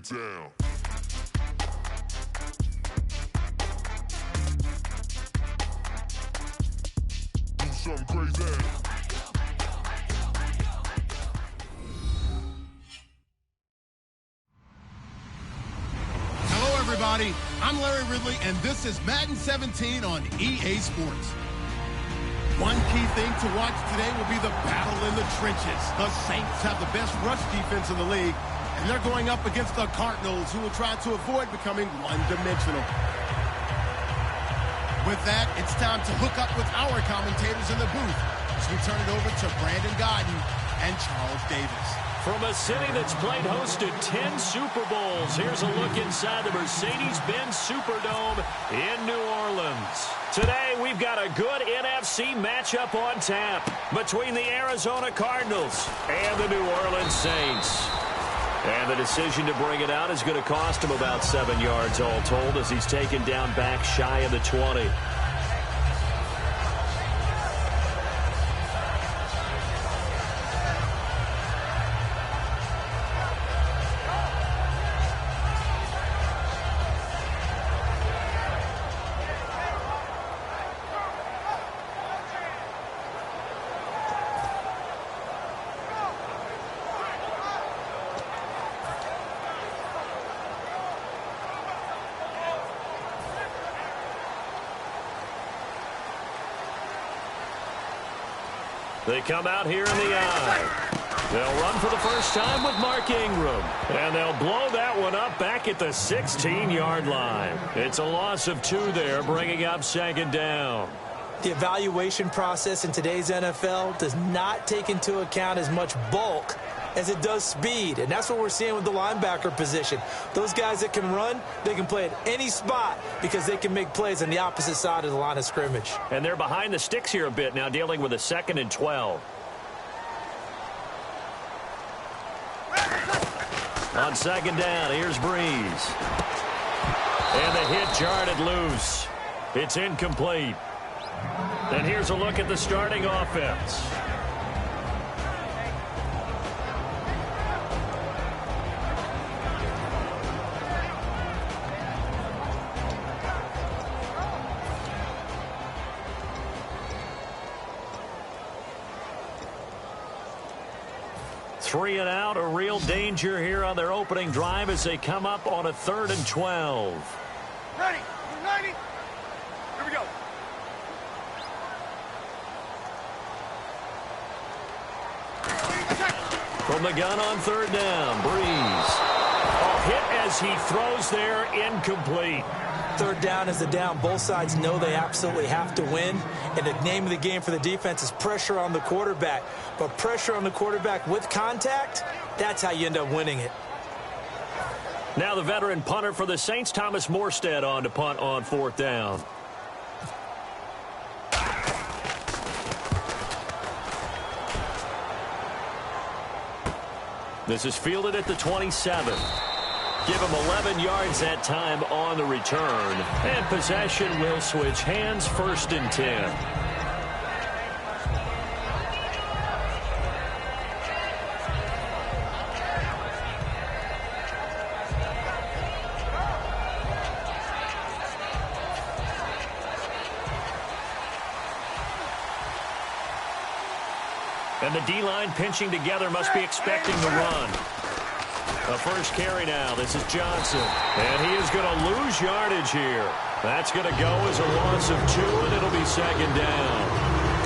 it down. Do something crazy. Hello, everybody. I'm Larry Ridley, and this is Madden 17 on EA Sports. One key thing to watch today will be the battle in the trenches. The Saints have the best rush defense in the league, and they're going up against the Cardinals, who will try to avoid becoming one-dimensional. With that, it's time to hook up with our commentators in the booth as we turn it over to Brandon Godden and Charles Davis. From a city that's played host to 10 Super Bowls, here's a look inside the Mercedes-Benz Superdome in New Orleans. Today, we've got a good NFC matchup on tap between the Arizona Cardinals and the New Orleans Saints. And the decision to bring it out is going to cost him about 7 yards all told as he's taken down back shy of the 20. They come out here in the eye. They'll run for the first time with Mark Ingram. And they'll blow that one up back at the 16-yard line. It's a loss of 2 there, bringing up second down. The evaluation process in today's NFL does not take into account as much bulk as it does speed, and that's what we're seeing with the linebacker position. Those guys that can run, they can play at any spot because they can make plays on the opposite side of the line of scrimmage. And they're behind the sticks here a bit now, dealing with a 2nd and 12. On second down, here's Breeze. And the hit jarred loose. It's incomplete. And here's a look at the starting offense. Three and out, a real danger here on their opening drive as they come up on a 3rd and 12. Ready, 90. Here we go. From the gun on 3rd down, Breeze. A hit as he throws there, incomplete. 3rd down is the down. Both sides know they absolutely have to win. And the name of the game for the defense is pressure on the quarterback. But pressure on the quarterback with contact, that's how you end up winning it. Now the veteran punter for the Saints, Thomas Morstead, on to punt on 4th down. This is fielded at the 27. Give him 11 yards that time on the return. And possession will switch hands, 1st and 10. And the D-line pinching together, must be expecting the run. A first carry now. This is Johnson. And he is going to lose yardage here. That's going to go as a loss of 2, and it'll be 2nd down.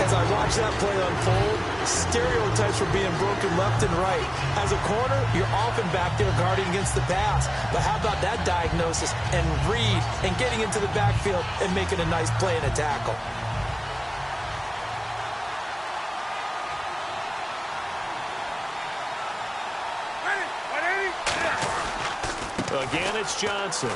As I watch that play unfold, stereotypes were being broken left and right. As a corner, you're often back there guarding against the pass. But how about that diagnosis and read and getting into the backfield and making a nice play and a tackle? Again, it's Johnson.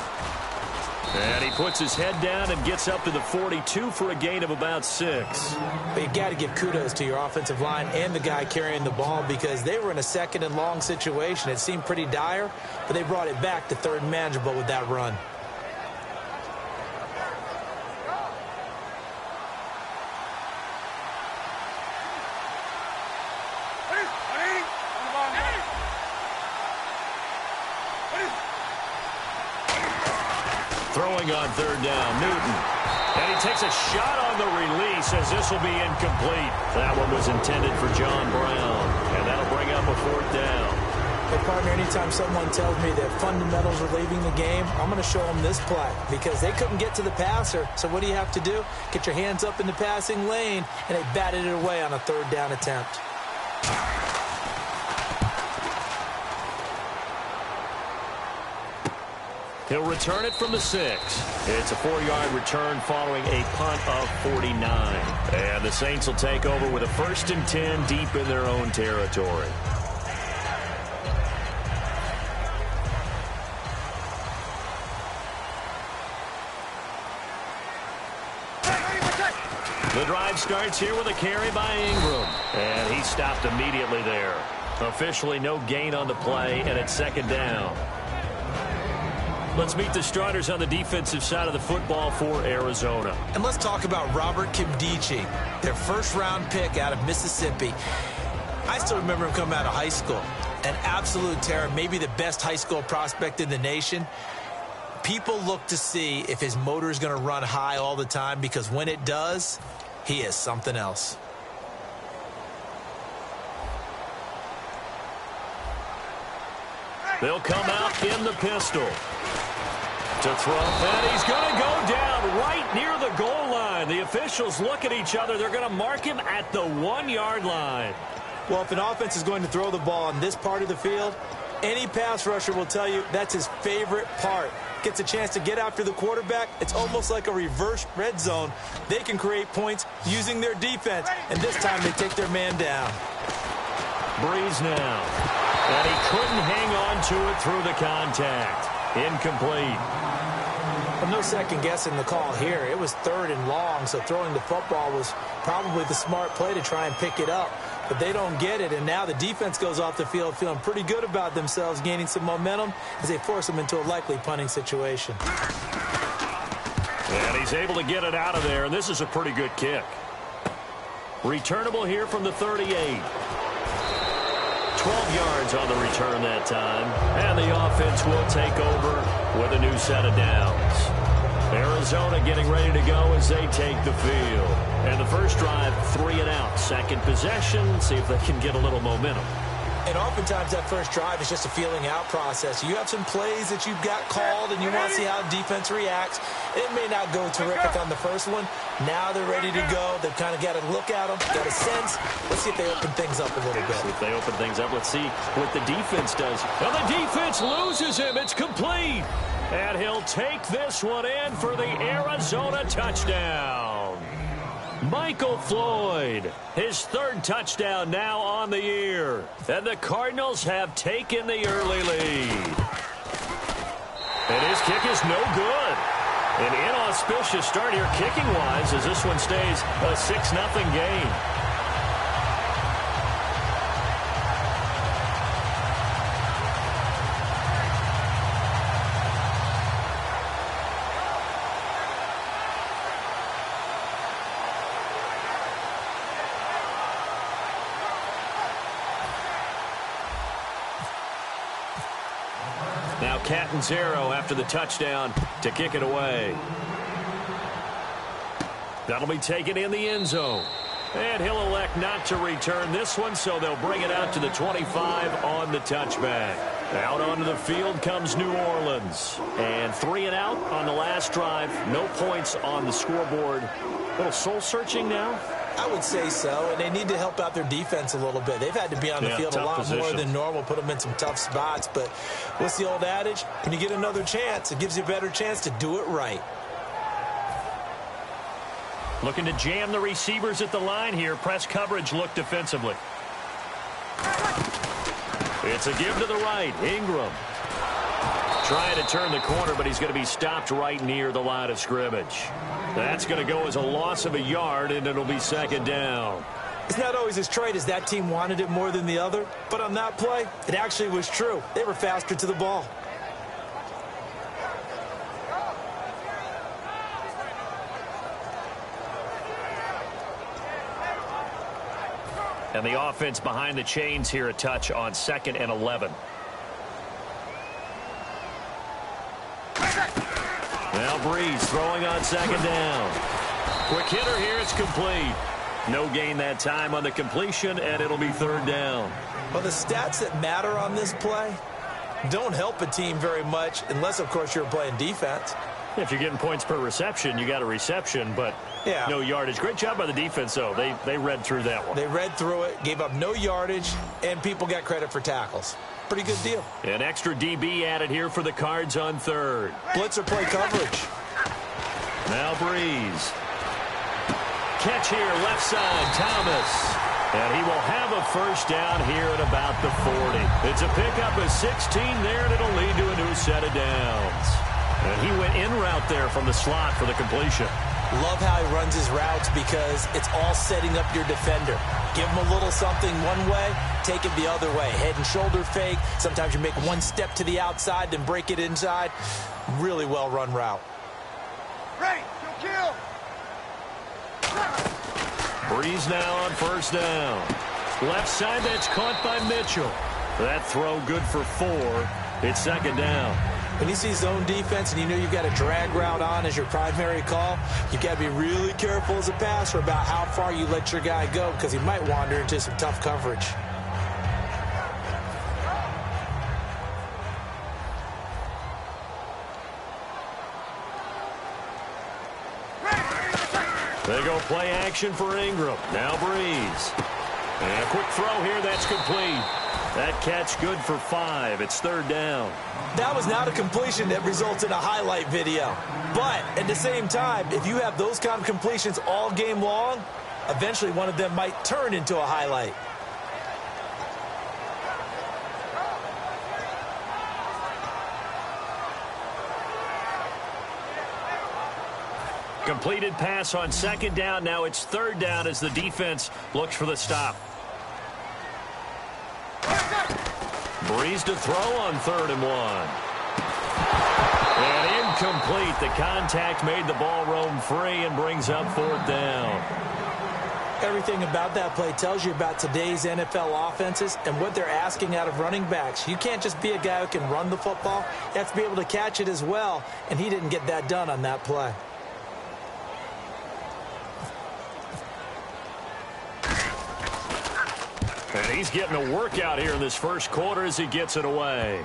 And he puts his head down and gets up to the 42 for a gain of about 6. But you got to give kudos to your offensive line and the guy carrying the ball because they were in a 2nd and long situation. It seemed pretty dire, but they brought it back to 3rd and manageable with that run. Throwing on third down, Newton. And he takes a shot on the release as this will be incomplete. That one was intended for John Brown. And that'll bring up a fourth down. Hey, partner, anytime someone tells me that fundamentals are leaving the game, I'm going to show them this play because they couldn't get to the passer. So what do you have to do? Get your hands up in the passing lane, and they batted it away on a third down attempt. He'll return it from the 6. It's a 4-yard return following a punt of 49. And the Saints will take over with a 1st and 10 deep in their own territory. The drive starts here with a carry by Ingram. And he stopped immediately there. Officially no gain on the play, and it's 2nd down. Let's meet the starters on the defensive side of the football for Arizona. And let's talk about Robert Kimdichie, their first-round pick out of Mississippi. I still remember him coming out of high school. An absolute terror, maybe the best high school prospect in the nation. People look to see if his motor is going to run high all the time because when it does, he is something else. They'll come out in the pistol. To throw, and he's going to go down right near the goal line. The officials look at each other. They're going to mark him at the 1-yard line. Well, if an offense is going to throw the ball on this part of the field, any pass rusher will tell you that's his favorite part. Gets a chance to get after the quarterback. It's almost like a reverse red zone. They can create points using their defense, and this time they take their man down. Breeze now. And he couldn't hang on to it through the contact. Incomplete. Well, no second guessing the call here. It was 3rd and long, so throwing the football was probably the smart play to try and pick it up. But they don't get it, and now the defense goes off the field feeling pretty good about themselves, gaining some momentum as they force them into a likely punting situation. And he's able to get it out of there, and this is a pretty good kick. Returnable here from the 38. 12 yards on the return that time. And the offense will take over with a new set of downs. Arizona getting ready to go as they take the field. And the first drive, 3 and out. Second possession, see if they can get a little momentum. And oftentimes that first drive is just a feeling out process. You have some plays that you've got called and you want to see how defense reacts. It may not go terrific on the first one. Now they're ready to go. They've kind of got to look at them, got a sense. Let's see if they open things up a little bit. See if they open things up. Let's see what the defense does. Well, the defense loses him. It's complete. And he'll take this one in for the Arizona touchdown. Michael Floyd, his 3rd touchdown now on the year. And the Cardinals have taken the early lead. And his kick is no good. An inauspicious start here kicking-wise as this one stays a 6-0 game. Now Catanzaro after the touchdown to kick it away. That'll be taken in the end zone. And he'll elect not to return this one, so they'll bring it out to the 25 on the touchback. Out onto the field comes New Orleans. And 3 and out on the last drive. No points on the scoreboard. A little soul-searching now? I would say so, and they need to help out their defense a little bit. They've had to be on the field a lot more than normal, put them in some tough spots. But what's the old adage? When you get another chance, it gives you a better chance to do it right. Looking to jam the receivers at the line here. Press coverage look defensively. It's a give to the right. Ingram trying to turn the corner, but he's going to be stopped right near the line of scrimmage. That's going to go as a loss of a yard, and it'll be 2nd down. It's not always as straight as that team wanted it more than the other, but on that play, it actually was true. They were faster to the ball. And the offense behind the chains here a touch on 2nd and 11. Now Breeze throwing on second down. Quick hitter here. It's complete. No gain that time on the completion, and it'll be third down. Well, the stats that matter on this play don't help a team very much unless, of course, you're playing defense. If you're getting points per reception, you got a reception, but no yardage. Great job by the defense, though. They read through that one. They read through it, gave up no yardage, and people got credit for tackles. Pretty good deal. An extra DB added here for the Cards on third. Blitzer play coverage. Now Breeze. Catch here, left side, Thomas. And he will have a first down here at about the 40. It's a pickup of 16 there, and it'll lead to a new set of downs. And he went in route there from the slot for the completion. Love how he runs his routes because it's all setting up your defender. Give him a little something one way, take it the other way. Head and shoulder fake. Sometimes you make one step to the outside, then break it inside. Really well run route. Right, you'll kill. Breeze now on first down. Left side, that's caught by Mitchell. That throw good for 4. It's second down. When you see zone defense and you know you've got a drag route on as your primary call, you've got to be really careful as a passer about how far you let your guy go because he might wander into some tough coverage. They go play action for Ingram. Now Breeze. And a quick throw here, that's complete. That catch good for 5. It's third down. That was not a completion that results in a highlight video. But at the same time, if you have those kind of completions all game long, eventually one of them might turn into a highlight. Completed pass on second down. Now it's third down as the defense looks for the stop. Breeze to throw on 3rd and 1. And incomplete. The contact made the ball roam free and brings up 4th down. Everything about that play tells you about today's NFL offenses and what they're asking out of running backs. You can't just be a guy who can run the football. You have to be able to catch it as well, and he didn't get that done on that play. And he's getting a workout here in this first quarter as he gets it away.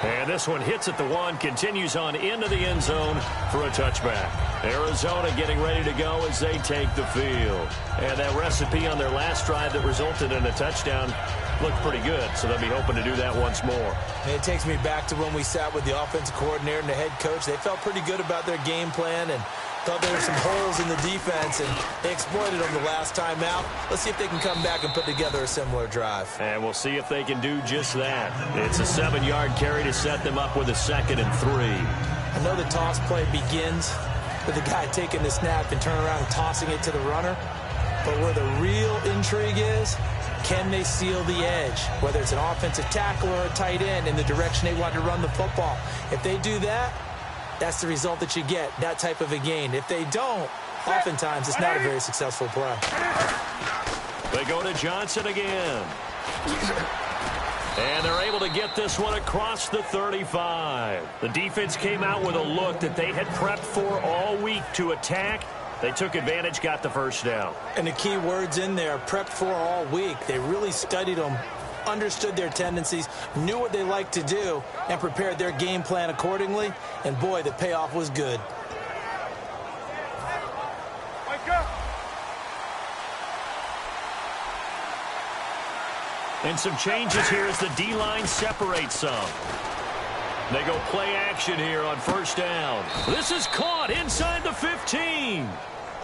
And this one hits at the 1, continues on into the end zone for a touchback. Arizona getting ready to go as they take the field. And that recipe on their last drive that resulted in a touchdown looked pretty good, so they'll be hoping to do that once more. And it takes me back to when we sat with the offensive coordinator and the head coach. They felt pretty good about their game plan and thought there were some holes in the defense, and they exploited them the last time out. Let's see if they can come back and put together a similar drive. And we'll see if they can do just that. It's a 7-yard carry to set them up with a 2nd and 3. I know the toss play begins with the guy taking the snap and turning around and tossing it to the runner. But where the real intrigue is, can they seal the edge? Whether it's an offensive tackle or a tight end in the direction they want to run the football. If they do that, that's the result that you get, that type of a gain. If they don't, oftentimes it's not a very successful play. They go to Johnson again. And they're able to get this one across the 35. The defense came out with a look that they had prepped for all week to attack. They took advantage, got the first down. And the key words in there, prepped for all week. They really studied them, understood their tendencies, knew what they like to do, and prepared their game plan accordingly. And boy, the payoff was good. And some changes here as the D-line separates some. They go play action here on first down. This is caught inside the 15.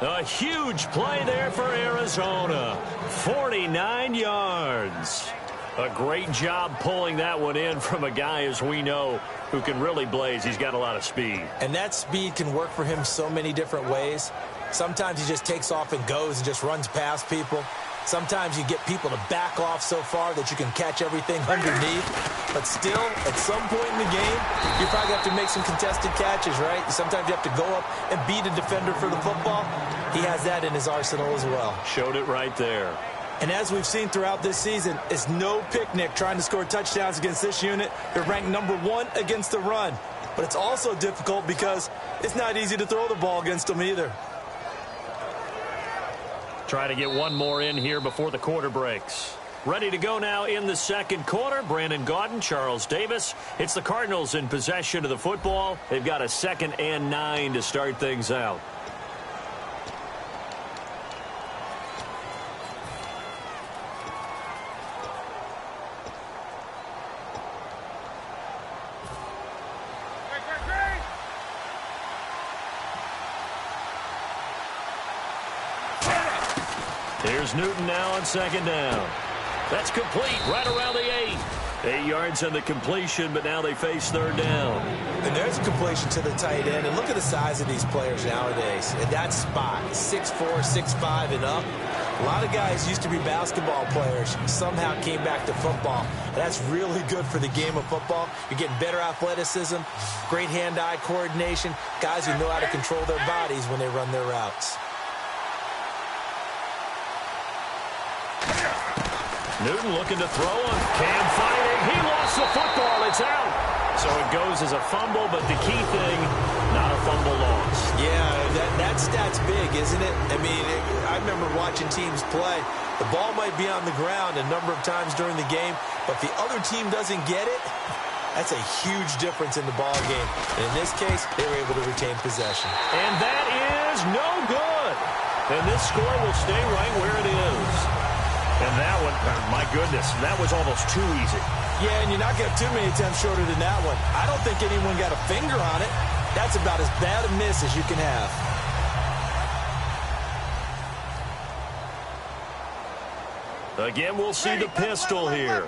A huge play there for Arizona. 49 yards. A great job pulling that one in from a guy, as we know, who can really blaze. He's got a lot of speed. And that speed can work for him so many different ways. Sometimes he just takes off and goes and just runs past people. Sometimes you get people to back off so far that you can catch everything underneath. But still, at some point in the game, you probably have to make some contested catches, right? Sometimes you have to go up and beat a defender for the football. He has that in his arsenal as well. Showed it right there. And as we've seen throughout this season, it's no picnic trying to score touchdowns against this unit. They're ranked #1 against the run. but it's also difficult because it's not easy to throw the ball against them either. Try to get one more in here before the quarter breaks. Ready to go now in the second quarter. Brandon Gaudin, Charles Davis. It's the Cardinals in possession of the football. They've got a 2nd and 9 to start things out. Here's Newton now on 2nd down. That's complete right around the 8. 8 yards on the completion, but now they face 3rd down. And there's a completion to the tight end. And look at the size of these players nowadays. At that spot, 6'4", 6'5", and up. A lot of guys used to be basketball players, somehow came back to football. And that's really good for the game of football. You're getting better athleticism, great hand-eye coordination, guys who know how to control their bodies when they run their routes. Newton looking to throw him. Cam fighting. He lost the football. It's out. So it goes as a fumble, but the key thing, not a fumble loss. Yeah, that stat's big, isn't it? I mean, I remember watching teams play. The ball might be on the ground a number of times during the game, but if the other team doesn't get it, that's a huge difference in the ball game. And in this case, they were able to retain possession. And that is no good. And this score will stay right where it is. And that one, my goodness, that was almost too easy. Yeah, and you're not getting too many attempts shorter than that one. I don't think anyone got a finger on it. That's about as bad a miss as you can have. Again, we'll see the pistol here.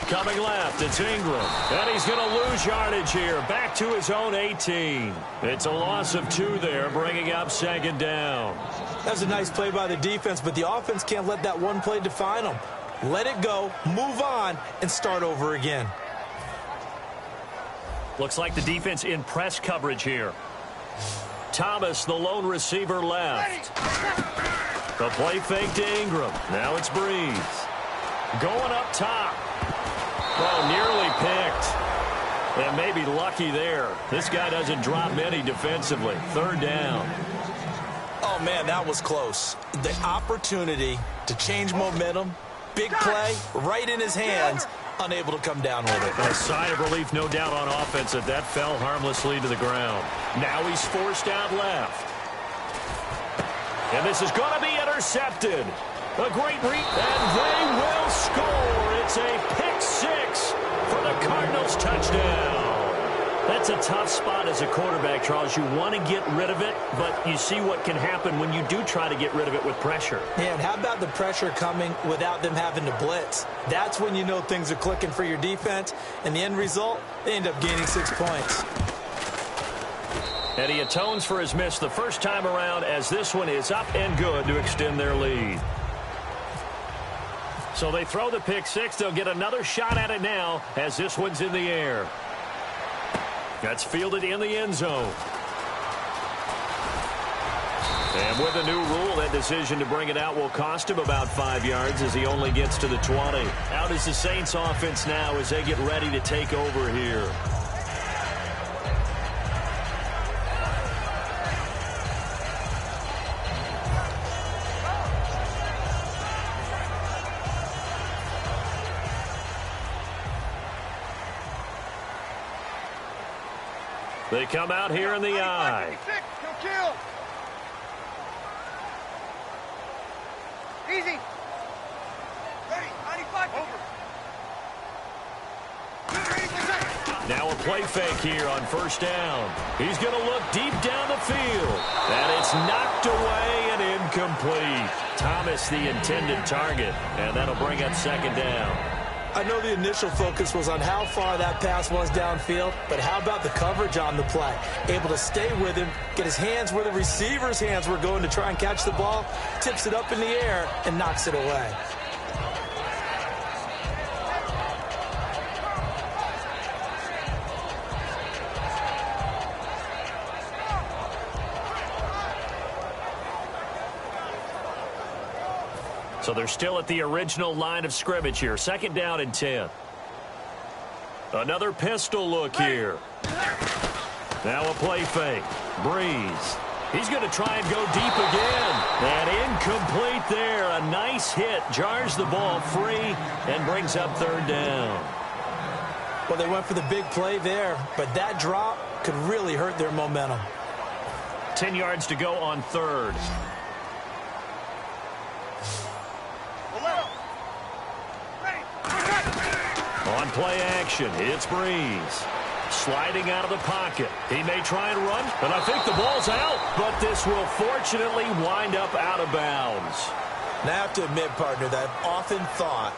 Coming left, it's Ingram. And he's going to lose yardage here. Back to his own 18. It's a loss of 2 there, bringing up 2nd down. That was a nice play by the defense, but the offense can't let that one play define them. Let it go, move on, and start over again. Looks like the defense in press coverage here. Thomas, the lone receiver, left. The play fake to Ingram. Now it's Breeze. Going up top. Oh, nearly picked. And maybe lucky there. This guy doesn't drop many defensively. 3rd down. Oh, man, that was close. The opportunity to change momentum, big play, right in his hands, unable to come down with it. A sigh of relief, no doubt, on offense that fell harmlessly to the ground. Now he's forced out left. And this is going to be intercepted. A great read, and they will score. It's a pick 6 for the Cardinals touchdown. That's a tough spot as a quarterback, Charles. You want to get rid of it, but you see what can happen when you do try to get rid of it with pressure. Yeah, and how about the pressure coming without them having to blitz? That's when you know things are clicking for your defense, and the end result, they end up gaining 6 points. And he atones for his miss the first time around, as this one is up and good to extend their lead. So they throw the pick 6. They'll get another shot at it now as this one's in the air. That's fielded in the end zone. And with a new rule, that decision to bring it out will cost him about 5 yards as he only gets to the 20. Out is the Saints offense now as they get ready to take over here. They come out here in the eye. Easy. Ready. 95 over. Now a play fake here on 1st down. He's going to look deep down the field. And it's knocked away and incomplete. Thomas, the intended target. And that'll bring up 2nd down. I know the initial focus was on how far that pass was downfield, but how about the coverage on the play? Able to stay with him, get his hands where the receiver's hands were going to try and catch the ball, tips it up in the air, and knocks it away. So they're still at the original line of scrimmage here. 2nd down and 10. Another pistol look here. Now a play fake. Breeze. He's going to try and go deep again. And incomplete there. A nice hit. Jars the ball free and brings up third down. Well, they went for the big play there, but that drop could really hurt their momentum. 10 yards to go on third. On play action, it's Breeze. Sliding out of the pocket. He may try and run, but I think the ball's out. But this will fortunately wind up out of bounds. Now, I have to admit, partner, that I've often thought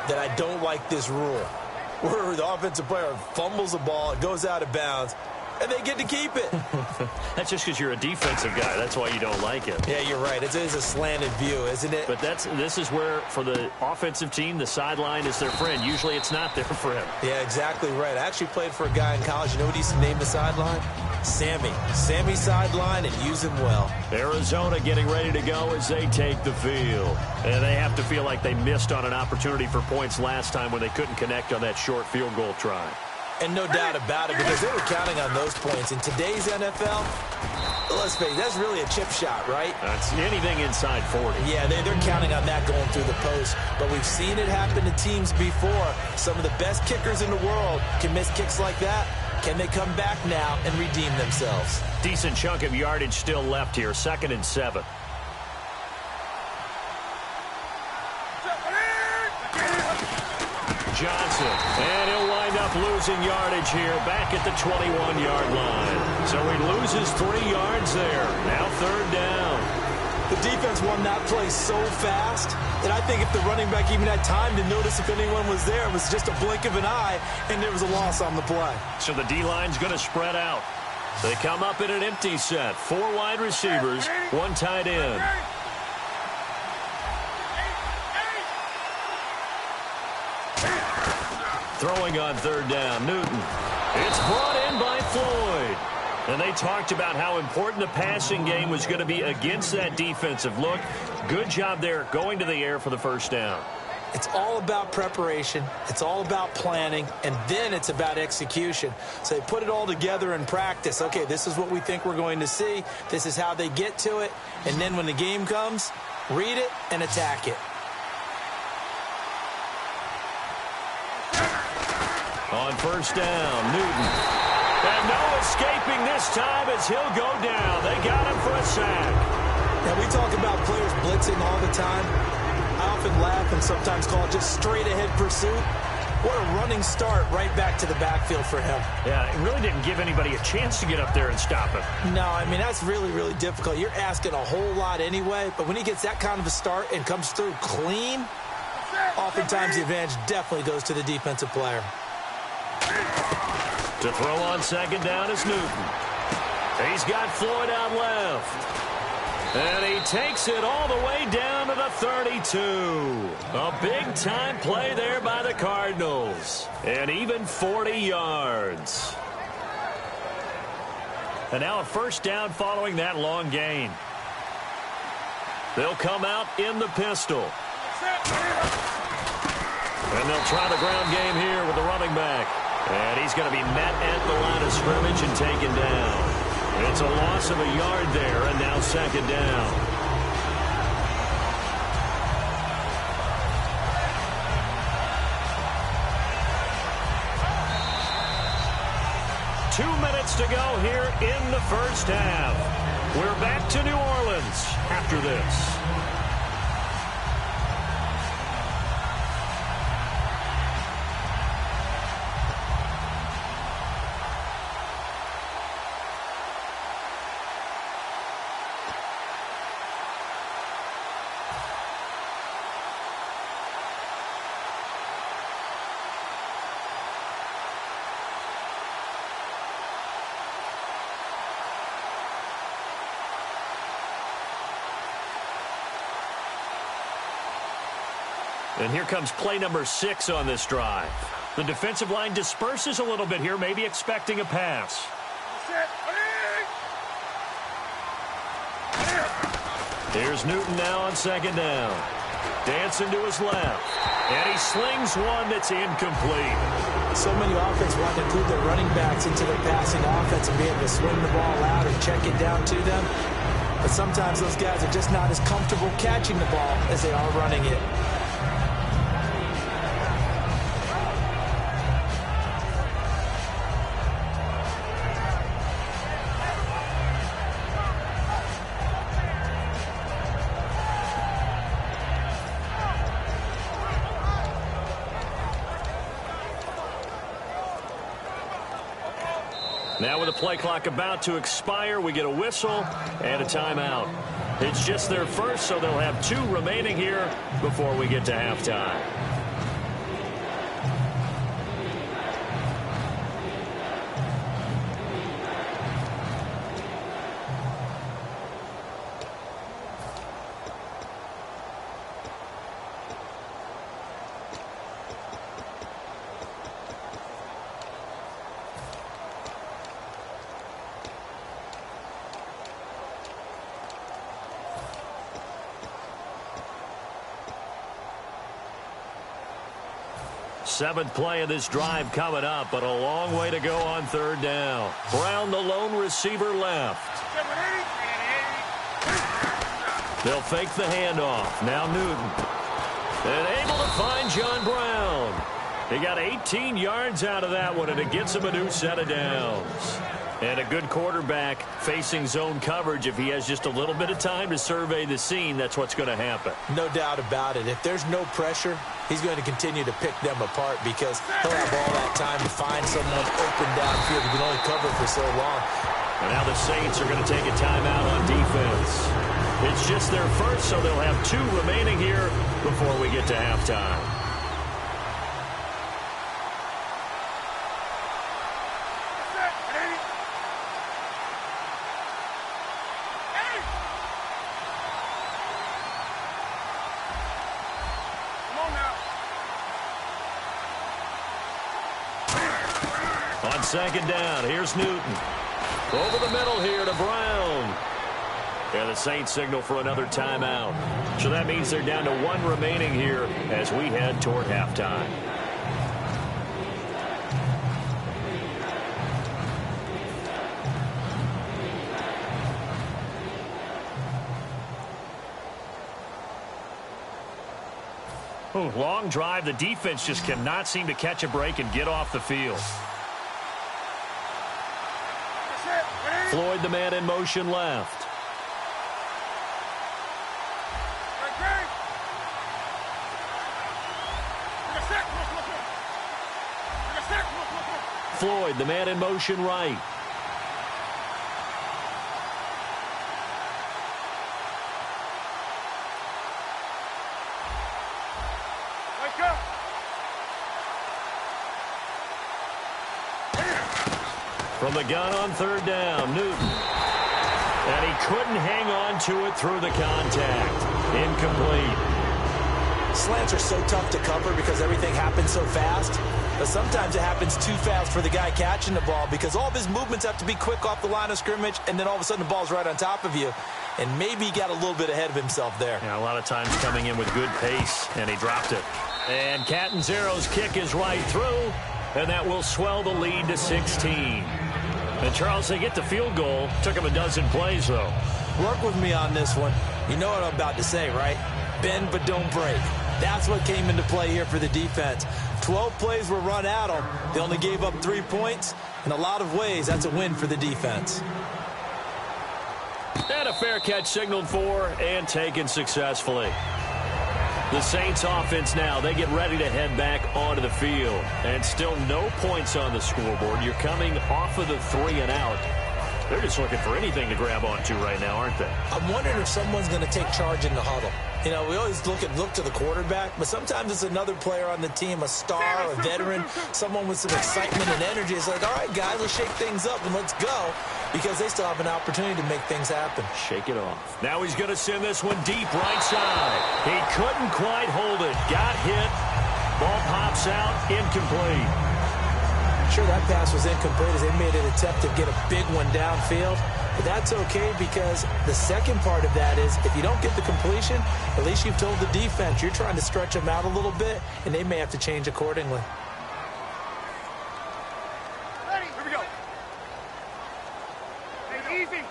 that I don't like this rule, where the offensive player fumbles the ball, it goes out of bounds, and they get to keep it. That's just because you're a defensive guy. That's why you don't like it. Yeah, you're right. It is a slanted view, isn't it? But this is where, for the offensive team, the sideline is their friend. Usually it's not their friend. Yeah, exactly right. I actually played for a guy in college. You know what he used to name the sideline? Sammy. Sammy sideline, and use him well. Arizona getting ready to go as they take the field. And they have to feel like they missed on an opportunity for points last time when they couldn't connect on that short field goal try. And no doubt about it, because they were counting on those points. In today's NFL, let's face it, that's really a chip shot, right? That's anything inside 40. Yeah, they're counting on that going through the post. But we've seen it happen to teams before. Some of the best kickers in the world can miss kicks like that. Can they come back now and redeem themselves? Decent chunk of yardage still left here. 2nd and 7. Johnson, and he'll wind up losing yardage here back at the 21-yard line. So he loses 3 yards there. Now third down. The defense won that play so fast that I think if the running back even had time to notice if anyone was there, it was just a blink of an eye, and there was a loss on the play. So the D-line's going to spread out. They come up in an empty set. 4 wide receivers, 1 tight end. Throwing on third down, Newton. It's brought in by Floyd. And they talked about how important the passing game was going to be against that defensive look. Good job there going to the air for the first down. It's all about preparation. It's all about planning. And then it's about execution. So they put it all together in practice. Okay, this is what we think we're going to see. This is how they get to it. And then when the game comes, read it and attack it. On first down, Newton. And no escaping this time as he'll go down. They got him for a sack. Now, we talk about players blitzing all the time. I often laugh and sometimes call it just straight-ahead pursuit. What a running start right back to the backfield for him. Yeah, it really didn't give anybody a chance to get up there and stop him. No, I mean, that's really, really difficult. You're asking a whole lot anyway, but when he gets that kind of a start and comes through clean, oftentimes the advantage definitely goes to the defensive player. To throw on second down is Newton. He's got Floyd out left. And he takes it all the way down to the 32. A big-time play there by the Cardinals. And even 40 yards. And now a first down following that long gain. They'll come out in the pistol. And they'll try the ground game here with the running back. And he's going to be met at the line of scrimmage and taken down. It's a loss of a yard there, and now second down. Two minutes to go here in the first half. We're back to New Orleans after this. And here comes play number 6 on this drive. The defensive line disperses a little bit here, maybe expecting a pass. Here's Newton now on second down. Dancing to his left. And he slings one that's incomplete. So many offenses want to include their running backs into their passing offense and be able to swing the ball out or check it down to them. But sometimes those guys are just not as comfortable catching the ball as they are running it. Now with the play clock about to expire, we get a whistle and a timeout. It's just their first, so they'll have 2 remaining here before we get to halftime. Seventh play of this drive coming up, but a long way to go on 3rd down. Brown, the lone receiver, left. They'll fake the handoff. Now Newton. And able to find John Brown. He got 18 yards out of that one, and it gets him a new set of downs. And a good quarterback facing zone coverage, if he has just a little bit of time to survey the scene, that's what's going to happen. No doubt about it. If there's no pressure, he's going to continue to pick them apart because he'll have all that time to find someone open downfield. He can only cover for so long. And now the Saints are going to take a timeout on defense. It's just their first, so they'll have 2 remaining here before we get to halftime. On 2nd down, here's Newton. Over the middle here to Brown. And the Saints signal for another timeout. So that means they're down to 1 remaining here as we head toward halftime. Long drive. The defense just cannot seem to catch a break and get off the field. Floyd, the man in motion, left. Floyd, the man in motion, right. From the gun on 3rd down, Newton. And he couldn't hang on to it through the contact. Incomplete. Slants are so tough to cover because everything happens so fast. But sometimes it happens too fast for the guy catching the ball because all of his movements have to be quick off the line of scrimmage, and then all of a sudden the ball's right on top of you. And maybe he got a little bit ahead of himself there. Yeah, a lot of times coming in with good pace, and he dropped it. And Catanzaro's kick is right through, and that will swell the lead to 16. And, Charles, they get the field goal. Took him a dozen plays, though. Work with me on this one. You know what I'm about to say, right? Bend but don't break. That's what came into play here for the defense. 12 plays were run at them. They only gave up 3 points. In a lot of ways, that's a win for the defense. And a fair catch signaled for and taken successfully. The Saints offense now, they get ready to head back onto the field. And still no points on the scoreboard. You're coming off of the 3 and out. They're just looking for anything to grab onto right now, aren't they? I'm wondering if someone's going to take charge in the huddle. You know, we always look to the quarterback, but sometimes it's another player on the team, a star, a veteran, someone with some excitement and energy. It's like, all right, guys, let's shake things up and let's go, because they still have an opportunity to make things happen. Shake it off. Now he's going to send this one deep right side. He couldn't quite hold it. Got hit. Ball pops out. Incomplete. Sure, that pass was incomplete as they made an attempt to get a big one downfield. But that's okay because the second part of that is if you don't get the completion, at least you've told the defense you're trying to stretch them out a little bit, and they may have to change accordingly. Ready? Here we go. Hey, easy.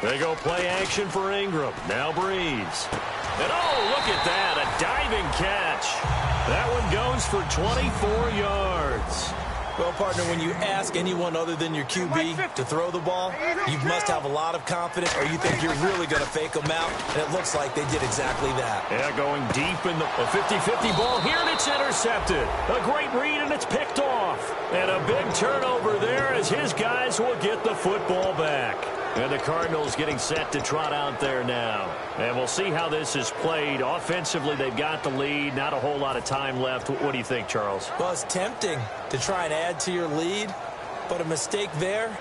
They go play action for Ingram. Now Breeze. And oh, look at that, a diving catch. That one goes for 24 yards. Well, partner, when you ask anyone other than your QB to throw the ball, you must have a lot of confidence or you think you're really going to fake them out, and it looks like they did exactly that. Yeah, going deep in the 50-50 ball here, and it's intercepted. A great read, and it's picked off. And a big turnover there as his guys will get the football back. And the Cardinals getting set to trot out there now. And we'll see how this is played. Offensively, they've got the lead. Not a whole lot of time left. What do you think, Charles? Well, it's tempting to try and add to your lead, but a mistake there,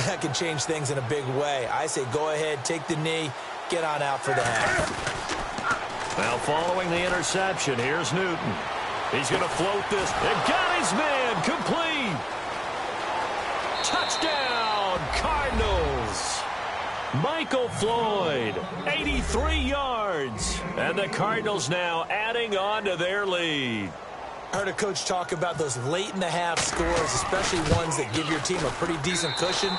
that can change things in a big way. I say go ahead, take the knee, get on out for the half. Now following the interception, here's Newton. He's going to float this. And got his man complete. Touchdown, Cardinals. Michael Floyd, 83 yards. And the Cardinals now adding on to their lead. I heard a coach talk about those late-in-the-half scores, especially ones that give your team a pretty decent cushion.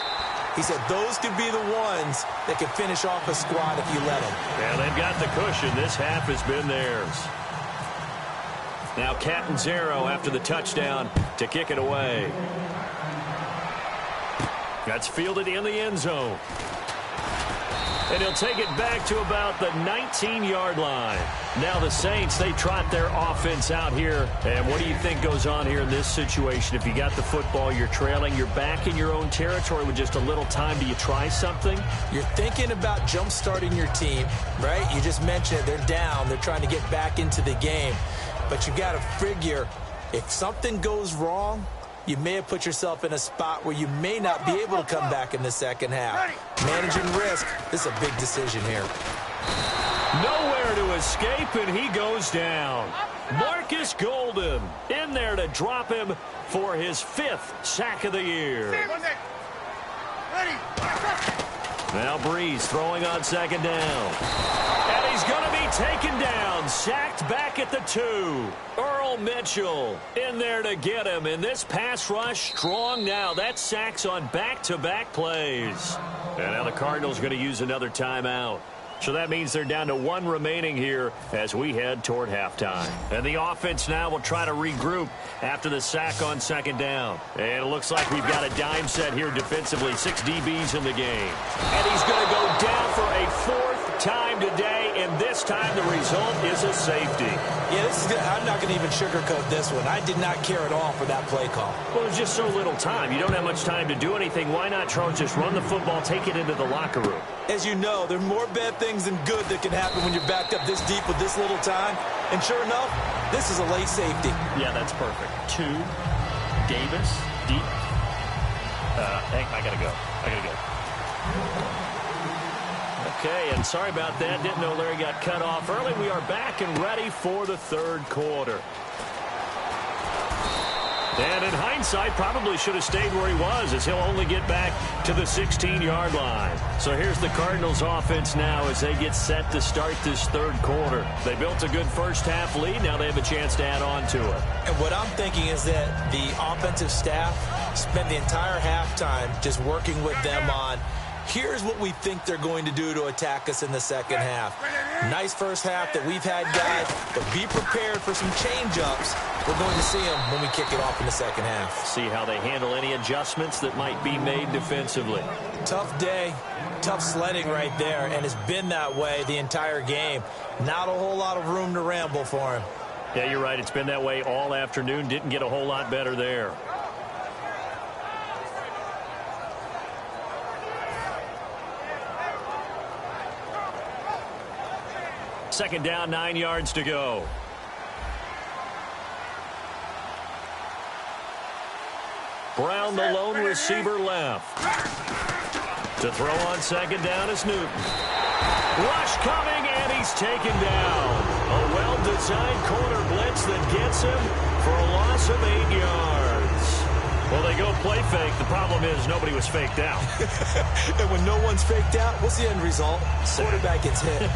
He said those could be the ones that can finish off a squad if you let them. Yeah, they've got the cushion. This half has been theirs. Now Catanzaro after the touchdown to kick it away. That's fielded in the end zone. And he'll take it back to about the 19-yard line. Now the Saints, they trot their offense out here. And what do you think goes on here in this situation? If you got the football, you're trailing, you're back in your own territory with just a little time. Do you try something? You're thinking about jump-starting your team, right? You just mentioned it. They're down. They're trying to get back into the game. But you got to figure if something goes wrong, you may have put yourself in a spot where you may not be able to come back in the second half. Managing risk, this is a big decision here. Nowhere to escape, and he goes down. Marcus Golden in there to drop him for his 5th sack of the year. Now Breeze throwing on second down. And he's going to be taken down, sacked back at the 2. Earl Mitchell in there to get him. And this pass rush strong now. That's sacks on back-to-back plays. And now the Cardinals going to use another timeout. So that means they're down to 1 remaining here as we head toward halftime. And the offense now will try to regroup after the sack on second down. And it looks like we've got a dime set here defensively. 6 DBs in the game. And he's going to go down for a 4th time today, and this time the result is a safety. Yeah, this is good. I'm not going to even sugarcoat this one. I did not care at all for that play call. Well, there's just so little time. You don't have much time to do anything. Why not, Charles, just run the football, take it into the locker room? As you know, there are more bad things than good that can happen when you're backed up this deep with this little time. And sure enough, this is a late safety. Yeah, that's perfect. 2, Davis, deep. I got to go. Okay, and sorry about that. Didn't know Larry got cut off early. We are back and ready for the 3rd quarter. And in hindsight, probably should have stayed where he was as he'll only get back to the 16-yard line. So here's the Cardinals offense now as they get set to start this 3rd quarter. They built a good first-half lead. Now they have a chance to add on to it. And what I'm thinking is that the offensive staff spend the entire halftime just working with them on here's what we think they're going to do to attack us in the second half. Nice first half that we've had, guys, but be prepared for some change-ups. We're going to see them when we kick it off in the second half. See how they handle any adjustments that might be made defensively. Tough day, tough sledding right there, and it's been that way the entire game. Not a whole lot of room to ramble for him. Yeah, you're right. It's been that way all afternoon. Didn't get a whole lot better there. Second down, 9 yards to go. Brown, the lone receiver, left. To throw on second down is Newton. Rush coming, and he's taken down. A well-designed corner blitz that gets him for a loss of 8 yards. Well, they go play fake. The problem is nobody was faked out. And when no one's faked out, what's the end result? Quarterback gets hit.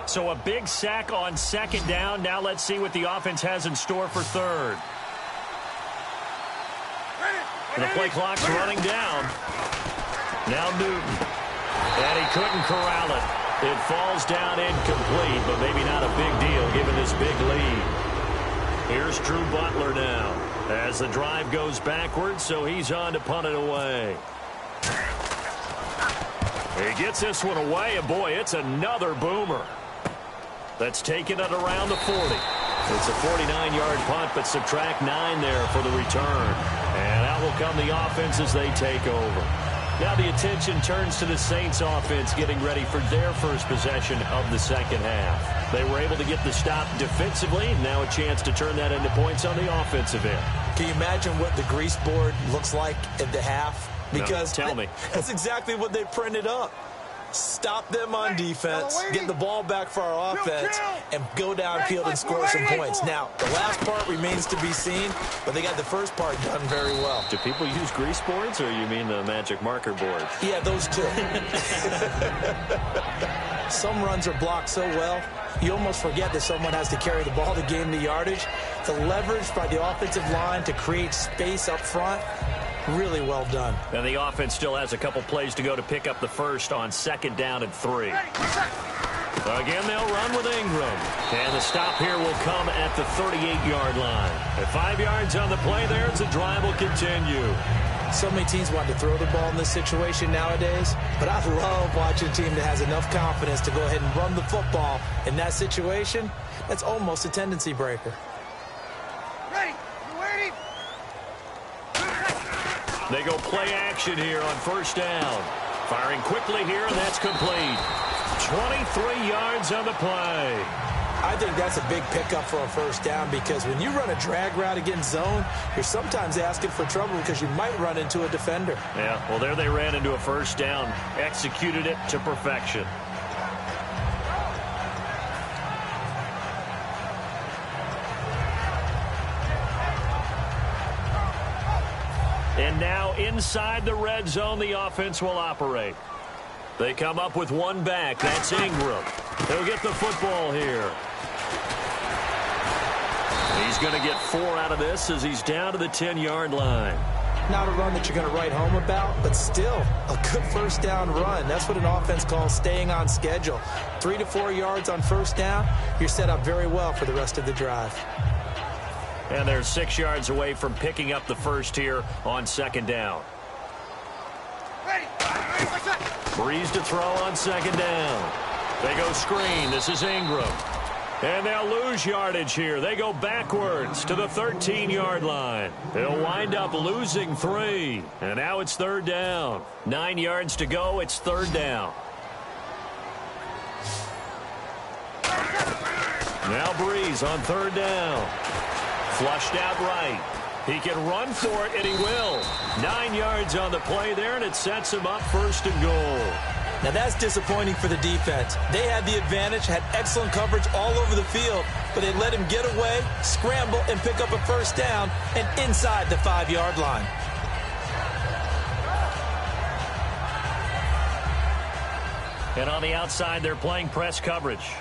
So a big sack on second down. Now let's see what the offense has in store for third. The play clock's running down. Now Newton. And he couldn't corral it. It falls down incomplete, but maybe not a big deal given this big lead. Here's Drew Butler now as the drive goes backwards, so he's on to punt it away. He gets this one away, and boy, it's another boomer. That's taking it around the 40. It's a 49-yard punt, but subtract 9 there for the return. And out will come the offense as they take over. Now the attention turns to the Saints offense getting ready for their first possession of the second half. They were able to get the stop defensively. Now a chance to turn that into points on the offensive end. Can you imagine what the grease board looks like at the half? Because no, tell me. That's exactly what they printed up. Stop them on defense, get the ball back for our offense, and go downfield and score some points. Now, the last part remains to be seen, but they got the first part done very well. Do people use grease boards, or you mean the magic marker board? Yeah, those two. Some runs are blocked so well, you almost forget that someone has to carry the ball to gain the yardage. The leverage by the offensive line to create space up front, really well done. And the offense still has a couple plays to go to pick up the first on second down and 3. Again, they'll run with Ingram. And the stop here will come at the 38-yard line. At 5 yards on the play there, as the drive will continue. So many teams want to throw the ball in this situation nowadays, but I love watching a team that has enough confidence to go ahead and run the football. In that situation, that's almost a tendency breaker. Ready? You waiting? They go play action here on first down. Firing quickly here, and that's complete. 23 yards on the play. I think that's a big pickup for a first down because when you run a drag route against zone, you're sometimes asking for trouble because you might run into a defender. Yeah, well, there they ran into a first down. Executed it to perfection. And now inside the red zone, the offense will operate. They come up with one back. That's Ingram. He'll get the football here. He's going to get 4 out of this as he's down to the 10-yard line. Not a run that you're going to write home about, but still a good first down run. That's what an offense calls staying on schedule. 3 to 4 yards on first down, you're set up very well for the rest of the drive. And they're 6 yards away from picking up the first here on second down. Ready? Breeze to throw on second down. They go screen. This is Ingram. And they'll lose yardage here. They go backwards to the 13-yard line. They'll wind up losing 3. And now it's third down. 9 yards to go. It's third down. Now Breeze on third down. Flushed out right. He can run for it, and he will. 9 yards on the play there, and it sets him up first and goal. Now that's disappointing for the defense. They had the advantage, had excellent coverage all over the field, but they let him get away, scramble, and pick up a first down, and inside the 5-yard line. And on the outside, they're playing press coverage.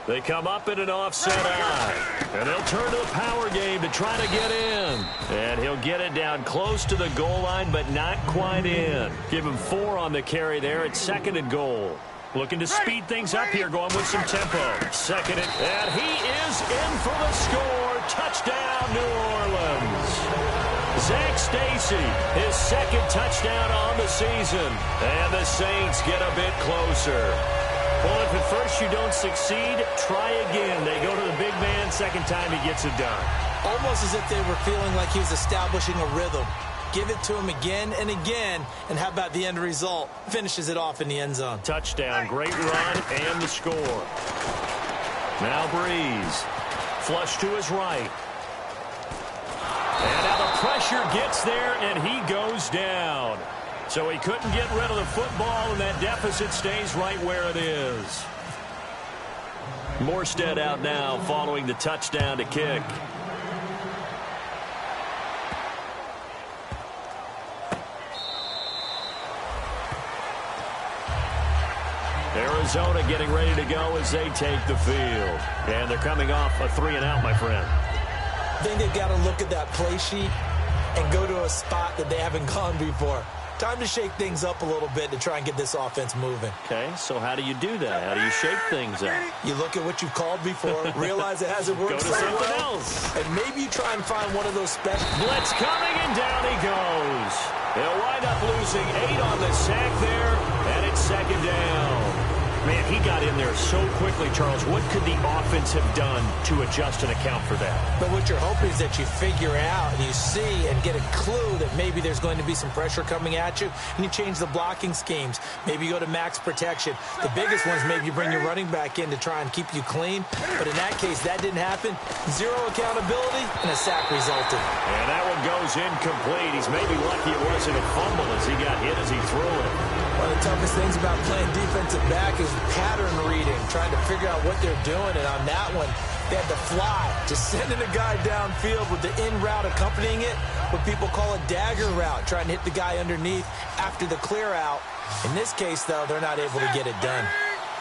They come up in an offset eye. And they'll turn to the power game to try to get in. And he'll get it down close to the goal line, but not quite in. Give him 4 on the carry there at second and goal. Looking to speed things up here, going with some tempo. Second and he is in for the score. Touchdown, New Orleans. Zach Stacy, his second touchdown on the season. And the Saints get a bit closer. Well, if at first you don't succeed, try again. They go to the big man. Second time he gets it done. Almost as if they were feeling like he was establishing a rhythm. Give it to him again and again, and how about the end result? Finishes it off in the end zone. Touchdown, great run, and the score. Now Breeze. flush to his right. And now the pressure gets there, and he goes down. So he couldn't get rid of the football, and that deficit stays right where it is. Morstead out now following the touchdown to kick. Arizona getting ready to go as they take the field. And they're coming off a 3-and-out, my friend. I think they've got to look at that play sheet and go to a spot that they haven't gone before. Time to shake things up a little bit to try and get this offense moving. Okay, so how do you do that? How do you shake things up? You look at what you've called before, realize it hasn't worked so well, else. and maybe you try and find one of those special. Blitz coming, and down he goes. They'll wind up losing 8 on the sack there, and it's second down. Man, he got in there so quickly, Charles. What could the offense have done to adjust and account for that? But what you're hoping is that you figure out and you see and get a clue that maybe there's going to be some pressure coming at you, and you change the blocking schemes. Maybe you go to max protection. The biggest one is maybe you bring your running back in to try and keep you clean. But in that case, that didn't happen. 0 accountability, and a sack resulted. And that one goes incomplete. He's maybe lucky it wasn't a fumble as he got hit as he threw it. One of the toughest things about playing defensive back is pattern reading, trying to figure out what they're doing. And on that one, they had to fly, just sending a guy downfield with the in route accompanying it, what people call a dagger route, trying to hit the guy underneath after the clear out. In this case, though, they're not able to get it done.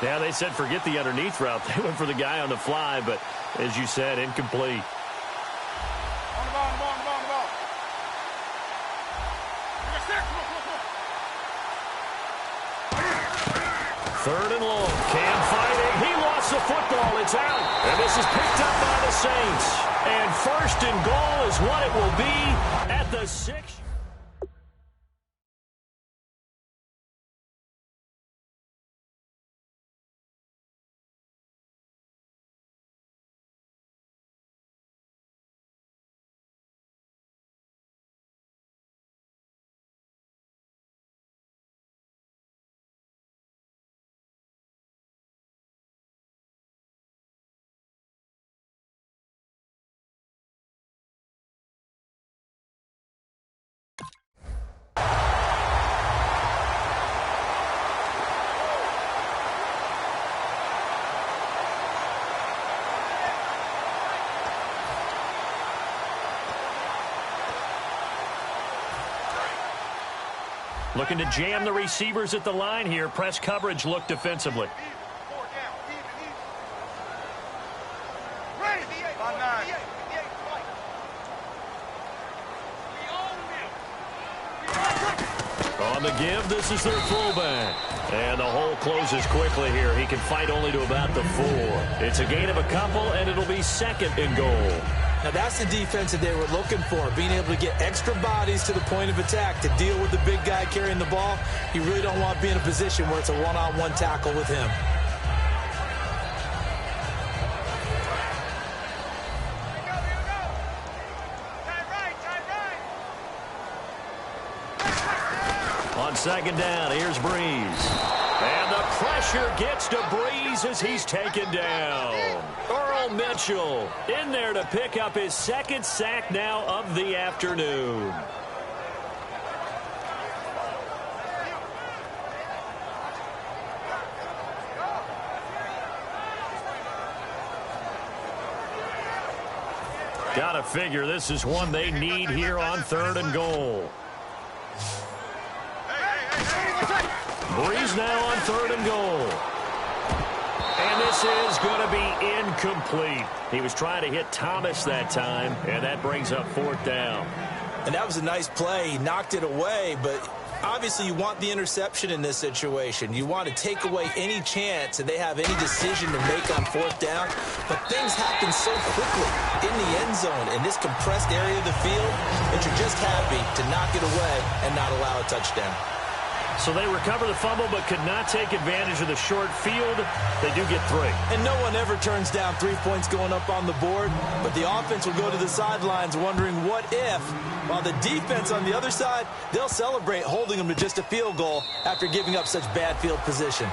Yeah, they said forget the underneath route. They went for the guy on the fly, but as you said, incomplete. On the ball, on the ball, on the ball, on the ball. Third and long. Cam fighting. He lost the football. It's out. And this is picked up by the Saints. And first and goal is what it will be at the 6. Looking to jam the receivers at the line here. Press coverage look defensively. On the give, this is their fullback. And the hole closes quickly here. He can fight only to about the 4. It's a gain of a couple, and it'll be second and goal. Now, that's the defense that they were looking for, being able to get extra bodies to the point of attack to deal with the big guy carrying the ball. You really don't want to be in a position where it's a one-on-one tackle with him. On second down, here's Breeze. And the pressure gets to Breeze as he's taken down. Earl Mitchell in there to pick up his second sack now of the afternoon. Gotta figure this is one they need here on third and goal. Breeze now on third and goal. And this is going to be incomplete. He was trying to hit Thomas that time, and that brings up fourth down. And that was a nice play. He knocked it away, but obviously you want the interception in this situation. You want to take away any chance that they have any decision to make on fourth down. But things happen so quickly in the end zone in this compressed area of the field that you're just happy to knock it away and not allow a touchdown. So they recover the fumble but could not take advantage of the short field. They do get 3. And no one ever turns down 3 points going up on the board, but the offense will go to the sidelines wondering what if, while the defense on the other side, they'll celebrate holding them to just a field goal after giving up such bad field position.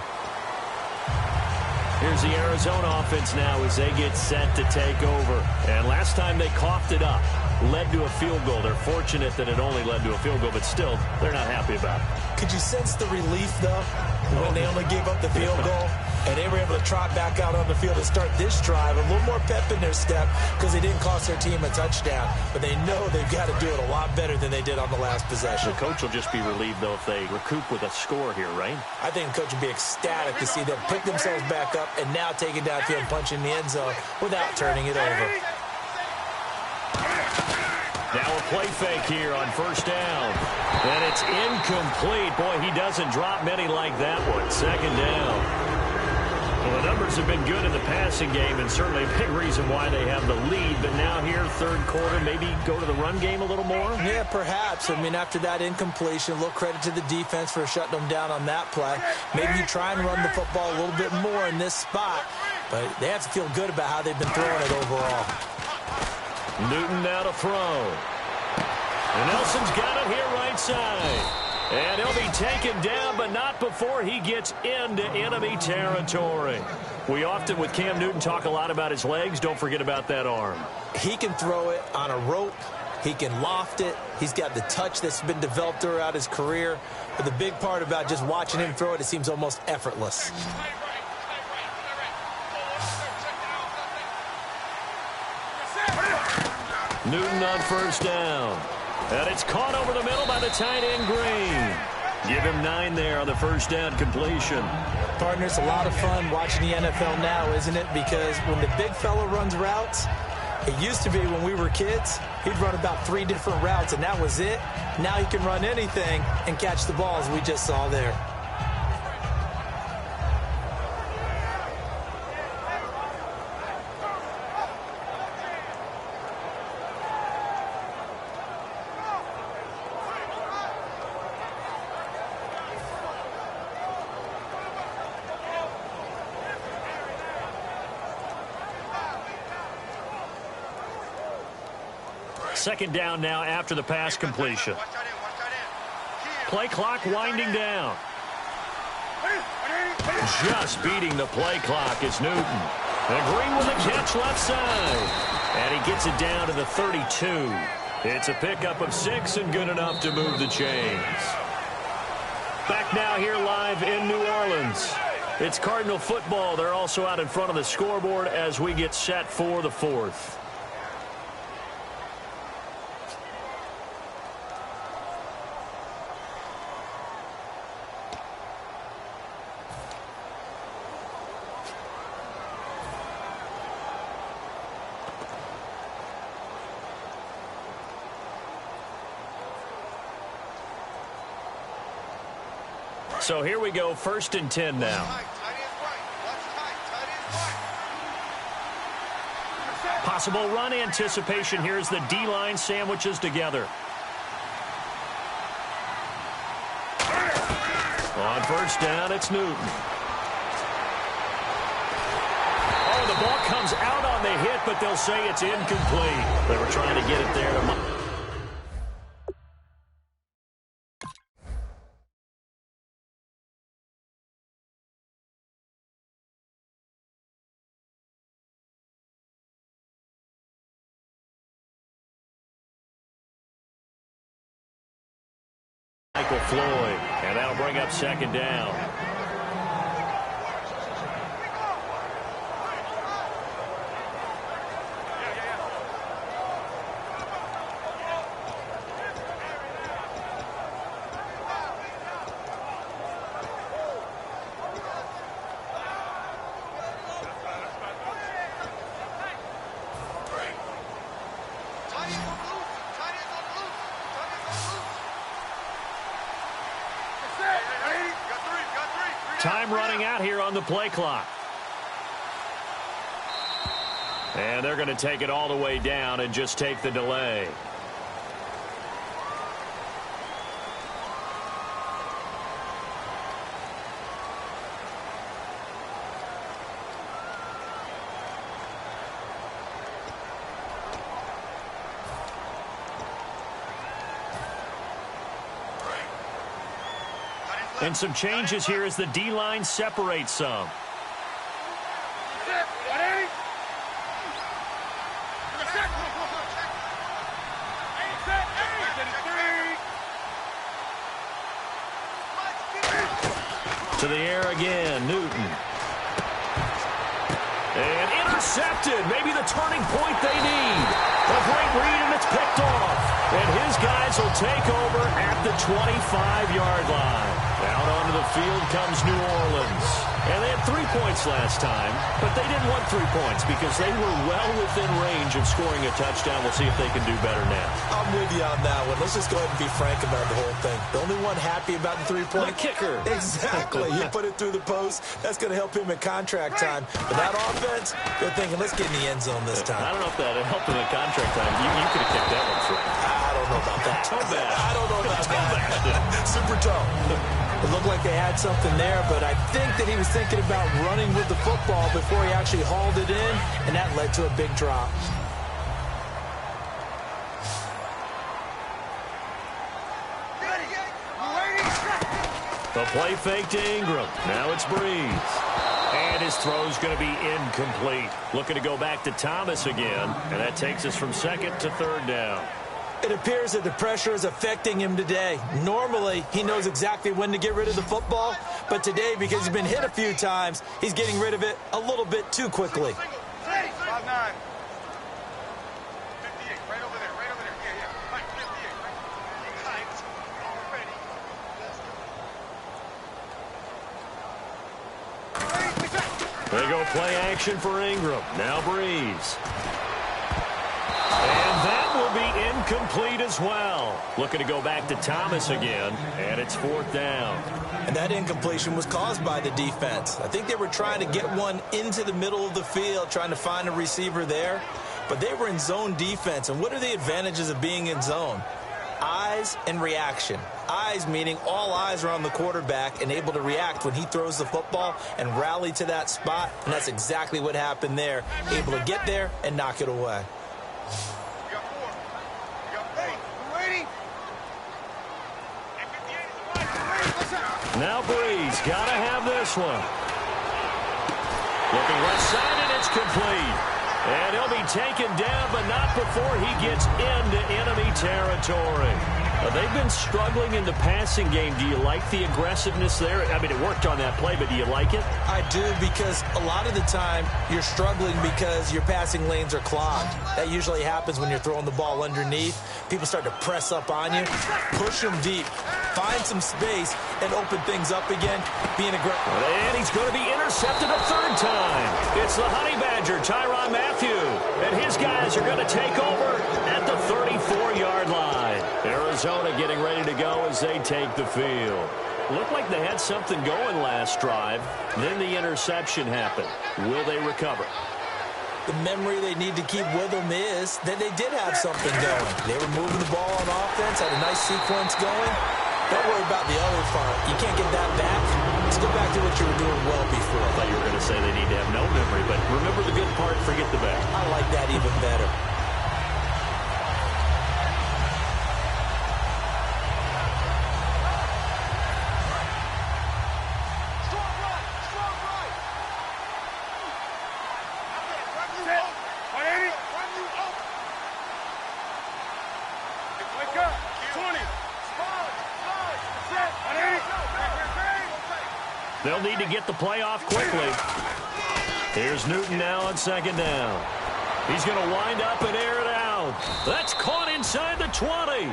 Here's here's the Arizona offense now as they get set to take over. And last time they coughed it up, led to a field goal. They're fortunate that it only led to a field goal, but still, they're not happy about it. Could you sense the relief, though, when they only gave up the field goal? And they were able to trot back out on the field and start this drive. A little more pep in their step because they didn't cost their team a touchdown. But they know they've got to do it a lot better than they did on the last possession. The coach will just be relieved, though, if they recoup with a score here, right? I think the coach would be ecstatic to see them pick themselves back up and now take it downfield and punch in the end zone without turning it over. Now a play fake here on first down. And it's incomplete. Boy, he doesn't drop many like that one. Second down. Well, the numbers have been good in the passing game, and certainly a big reason why they have the lead. But now here, third quarter, maybe go to the run game a little more? Yeah, perhaps. I mean, after that incompletion, a little credit to the defense for shutting them down on that play. Maybe you try and run the football a little bit more in this spot, but they have to feel good about how they've been throwing it overall. Newton now to throw. And Nelson's got it here right side. And he'll be taken down, but not before he gets into enemy territory. We often, with Cam Newton, talk a lot about his legs. Don't forget about that arm. He can throw it on a rope. He can loft it. He's got the touch that's been developed throughout his career. But the big part about just watching him throw it, it seems almost effortless. Newton on first down. And it's caught over the middle by the tight end, Green. Give him 9 there on the first down completion. Partner, it's a lot of fun watching the NFL now, isn't it? Because when the big fella runs routes, it used to be when we were kids, he'd run about 3 different routes, and that was it. Now he can run anything and catch the ball, as we just saw there. Second down now after the pass completion. Play clock winding down. Just beating the play clock is Newton. And Green with a catch left side. And he gets it down to the 32. It's a pickup of 6 and good enough to move the chains. Back now here live in New Orleans. It's Cardinal football. They're also out in front of the scoreboard as we get set for the fourth. So here we go, 1st and 10 now. Possible run anticipation here as the D-line sandwiches together. On first down, it's Newton. Oh, the ball comes out on the hit, but they'll say it's incomplete. They were trying to get it there to Floyd, and that'll bring up second down. Time running out here on the play clock. And they're going to take it all the way down and just take the delay. And some changes here as the D-line separates some. To the air again, Newton. And intercepted. Maybe the turning point they need. A great read, and it's picked off. And his guys will take over at the 25-yard line. Out onto the field comes New Orleans. And they had 3 points last time, but they didn't want 3 points because they were well within range of scoring a touchdown. We'll see if they can do better now. I'm with you on that one. Let's just go ahead and be frank about the whole thing. The only one happy about the 3-point. The kicker. Exactly. You put it through the post. That's going to help him in contract time. But that offense, they're thinking, let's get in the end zone this time. I don't know if that helped him in contract time. You could have kicked that one through. I don't know about that. Toe bash. I don't know about that. Super toe. It looked like they had something there, but I think that he was thinking about running with the football before he actually hauled it in, and that led to a big drop. The play fake to Ingram. Now it's Breeze. And his throw's going to be incomplete. Looking to go back to Thomas again, and that takes us from second to third down. It appears that the pressure is affecting him today. Normally, he knows exactly when to get rid of the football, but today, because he's been hit a few times, he's getting rid of it a little bit too quickly. 5-9. 58, right over there, yeah. Right, 58, right. Alright, They go play action for Ingram. Now Breeze. And that will be incomplete as well. Looking to go back to Thomas again, and it's fourth down. And that incompletion was caused by the defense. I think they were trying to get one into the middle of the field, trying to find a receiver there. But they were in zone defense. And what are the advantages of being in zone? Eyes and reaction. Eyes meaning all eyes are on the quarterback and able to react when he throws the football and rally to that spot. And that's exactly what happened there. Able to get there and knock it away. Now Breeze, gotta have this one. Looking left side, and it's complete. And he'll be taken down, but not before he gets into enemy territory. They've been struggling in the passing game. Do you like the aggressiveness there? I mean, it worked on that play, but do you like it? I do, because a lot of the time you're struggling because your passing lanes are clogged. That usually happens when you're throwing the ball underneath. People start to press up on you, push them deep, find some space, and open things up again, being aggressive. And he's going to be intercepted a third time. It's the Honey Badger, Tyrann Mathieu, and his guys are going to take over at the 34-yard line. Arizona getting ready to go as they take the field. Looked like they had something going last drive. Then the interception happened. Will they recover? The memory they need to keep with them is that they did have something going. They were moving the ball on offense, had a nice sequence going. Don't worry about the other part. You can't get that back. Let's go back to what you were doing well before. I thought you were going to say they need to have no memory, but remember the good part, forget the bad. I like that even better. They'll need to get the play off quickly. Here's Newton now on second down. He's going to wind up and air it out. That's caught inside the 20.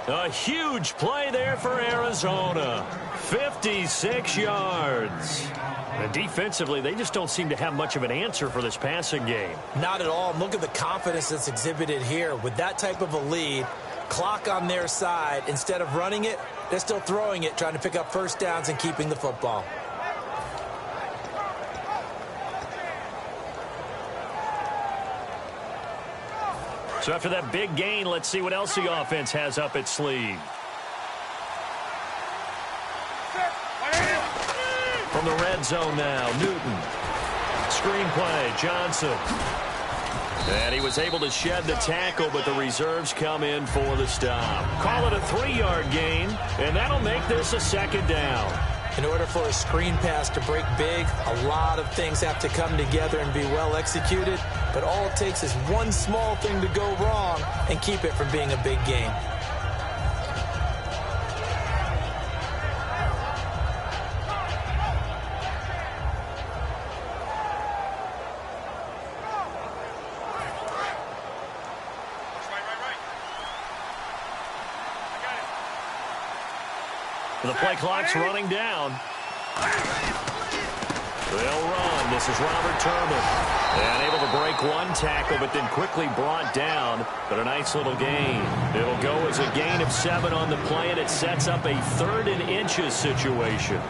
A huge play there for Arizona. 56 yards. And defensively, they just don't seem to have much of an answer for this passing game. Not at all. Look at the confidence that's exhibited here. With that type of a lead, clock on their side, instead of running it, they're still throwing it, trying to pick up first downs and keeping the football. So after that big gain, let's see what else the offense has up its sleeve. From the red zone now, Newton. Screenplay, Johnson. And he was able to shed the tackle, but the reserves come in for the stop. Call it a 3-yard gain, and that'll make this a second down. In order for a screen pass to break big, a lot of things have to come together and be well executed. But all it takes is one small thing to go wrong and keep it from being a big game. The play clock's running down. They'll run. This is Robert Turbin. And able to break one tackle, but then quickly brought down. But a nice little gain. It'll go as a gain of 7 on the play, and it sets up a 3rd and inches situation.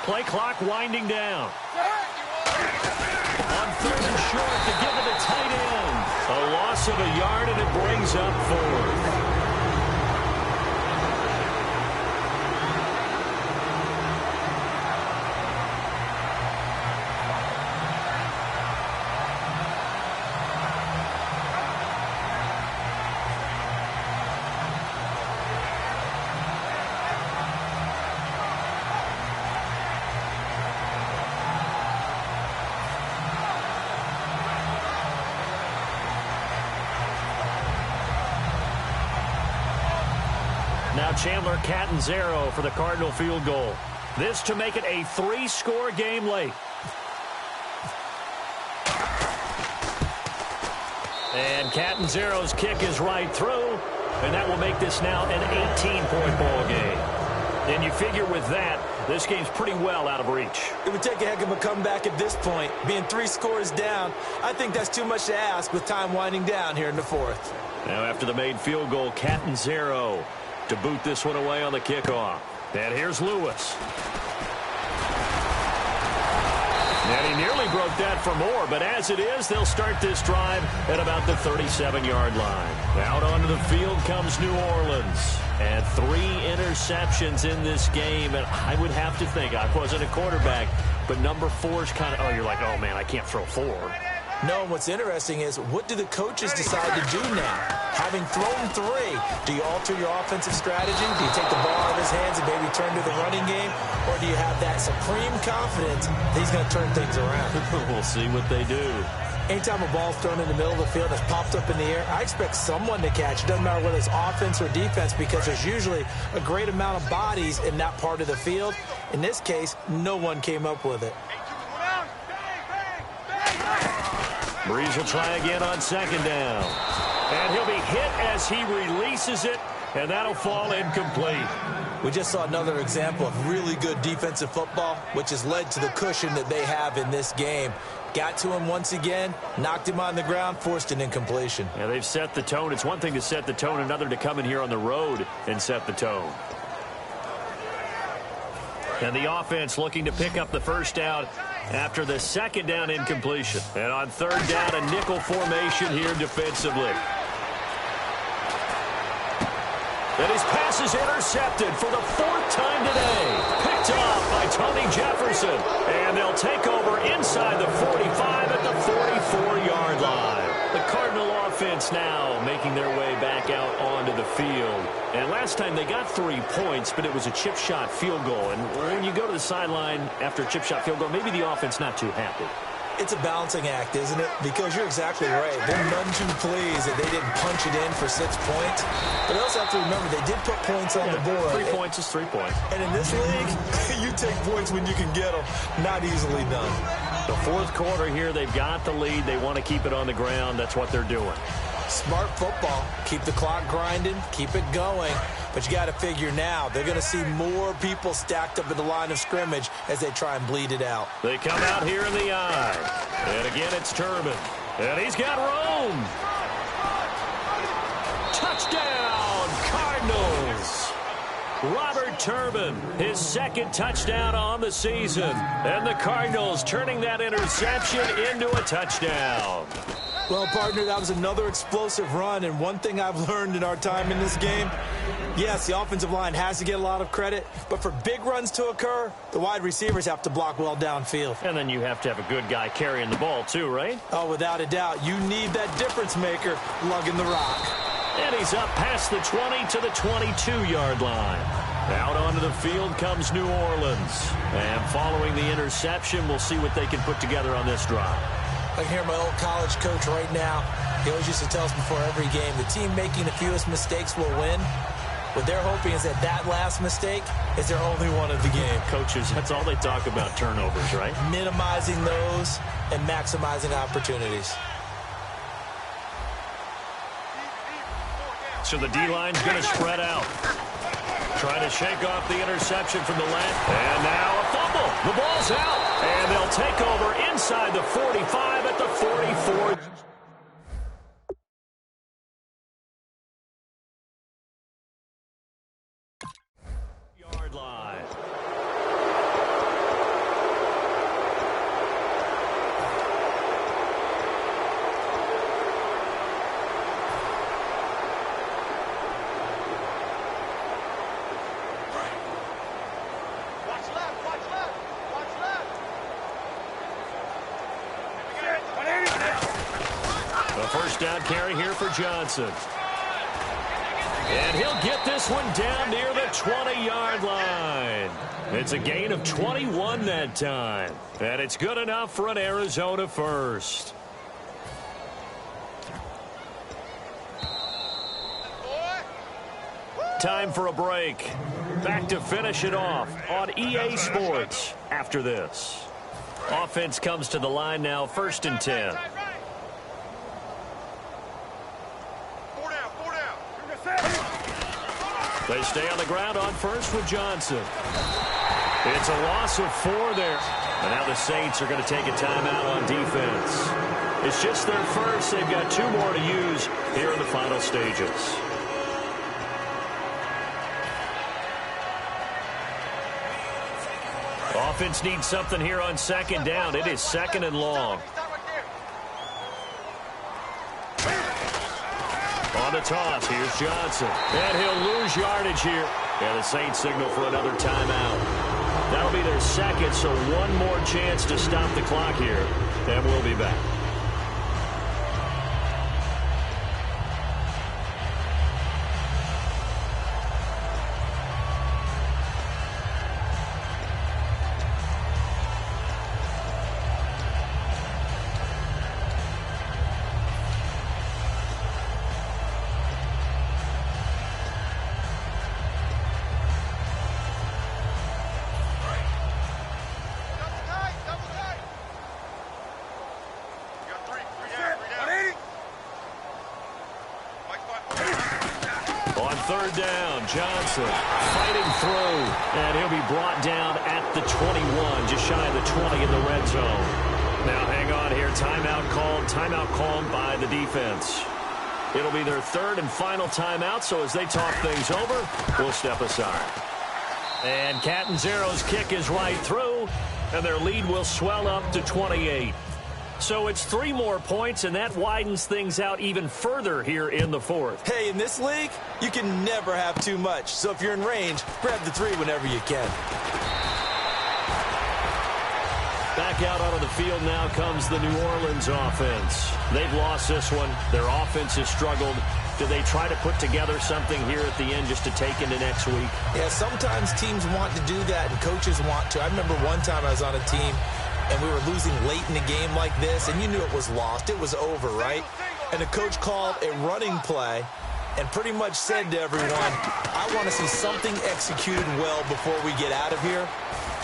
Play clock winding down. On 3rd and short to give it a tight end. A loss of a yard, and it brings up 4th. Now Chandler Catanzaro for the Cardinal field goal. This to make it a 3-score game late. And Catanzaro's kick is right through, and that will make this now an 18-point ball game. And you figure with that, this game's pretty well out of reach. It would take a heck of a comeback at this point. Being 3 scores down, I think that's too much to ask with time winding down here in the 4th. Now after the made field goal, Catanzaro to boot this one away on the kickoff. And here's Lewis. And he nearly broke that for more, but as it is, they'll start this drive at about the 37-yard line. Out onto the field comes New Orleans. And 3 interceptions in this game, and I would have to think, I wasn't a quarterback, but number 4 is kind of, you're like, oh, man, I can't throw 4. No, and what's interesting is, what do the coaches decide to do now? Having thrown 3, do you alter your offensive strategy? Do you take the ball out of his hands and maybe turn to the running game? Or do you have that supreme confidence that he's going to turn things around? We'll see what they do. Anytime a ball's thrown in the middle of the field that's popped up in the air, I expect someone to catch. It doesn't matter whether it's offense or defense, because there's usually a great amount of bodies in that part of the field. In this case, no one came up with it. Breeze will try again on 2nd down. And he'll be hit as he releases it, and that'll fall incomplete. We just saw another example of really good defensive football, which has led to the cushion that they have in this game. Got to him once again, knocked him on the ground, forced an incompletion. Yeah, they've set the tone. It's one thing to set the tone, another to come in here on the road and set the tone. And the offense looking to pick up the first down after the 2nd down incompletion. And on 3rd down, a nickel formation here defensively. And his pass is intercepted for the 4th time today. Picked off by Tony Jefferson. And they'll take over inside the 45 at the 44-yard line. The Cardinal offense now making their way back out onto the field. And last time they got 3 points, but it was a chip shot field goal. And when you go to the sideline after a chip shot field goal, maybe the offense not too happy. It's a balancing act, isn't it? Because you're exactly right. They're none too pleased that they didn't punch it in for 6 points. But they also have to remember they did put points on the board. 3 points is 3 points. And in this league, you take points when you can get them. Not easily done. The 4th quarter here, they've got the lead. They want to keep it on the ground. That's what they're doing. Smart football. Keep the clock grinding. Keep it going. But you got to figure now, they're going to see more people stacked up at the line of scrimmage as they try and bleed it out. They come out here in the eye. And again, it's Turbin. And he's got room. Touchdown, Cardinals. Robert Turbin, his 2nd touchdown on the season. And the Cardinals turning that interception into a touchdown. Well, partner, that was another explosive run, and one thing I've learned in our time in this game, yes, the offensive line has to get a lot of credit, but for big runs to occur, the wide receivers have to block well downfield. And then you have to have a good guy carrying the ball too, right? Oh, without a doubt. You need that difference maker lugging the rock. And he's up past the 20 to the 22-yard line. Out onto the field comes New Orleans. And following the interception, we'll see what they can put together on this drive. I can hear my old college coach right now. He always used to tell us before every game, the team making the fewest mistakes will win. What they're hoping is that that last mistake is their only one of the game. Coaches, that's all they talk about, turnovers, right? Minimizing those and maximizing opportunities. So the D-line's going to spread out. Trying to shake off the interception from the left. And now a fumble. The ball's out. And they'll take over inside the 45 at the 44. Yard line. First down carry here for Johnson. And he'll get this one down near the 20-yard line. It's a gain of 21 that time. And it's good enough for an Arizona first. Time for a break. Back to finish it off on EA Sports after this. Offense comes to the line now, 1st and 10. They stay on the ground on first with Johnson. It's a loss of 4 there. And now the Saints are going to take a timeout on defense. It's just their first. They've got 2 more to use here in the final stages. Offense needs something here on 2nd down. It is 2nd and long. On the toss, here's Johnson. And he'll lose yardage here. And the Saints signal for another timeout. That'll be their 2nd, so 1 more chance to stop the clock here. And we'll be back. Johnson fighting through, and he'll be brought down at the 21, just shy of the 20 in the red zone. Now hang on here, timeout called by the defense. It'll be their 3rd and final timeout, so as they talk things over, we'll step aside. And Catanzaro's kick is right through, and their lead will swell up to 28. So it's 3 more points, and that widens things out even further here in the 4th. Hey, in this league, you can never have too much. So if you're in range, grab the 3 whenever you can. Back out onto the field now comes the New Orleans offense. They've lost this one. Their offense has struggled. Do they try to put together something here at the end just to take into next week? Yeah, sometimes teams want to do that, and coaches want to. I remember one time I was on a team, and we were losing late in a game like this, and you knew it was lost. It was over, right? And the coach called a running play and pretty much said to everyone, I want to see something executed well before we get out of here.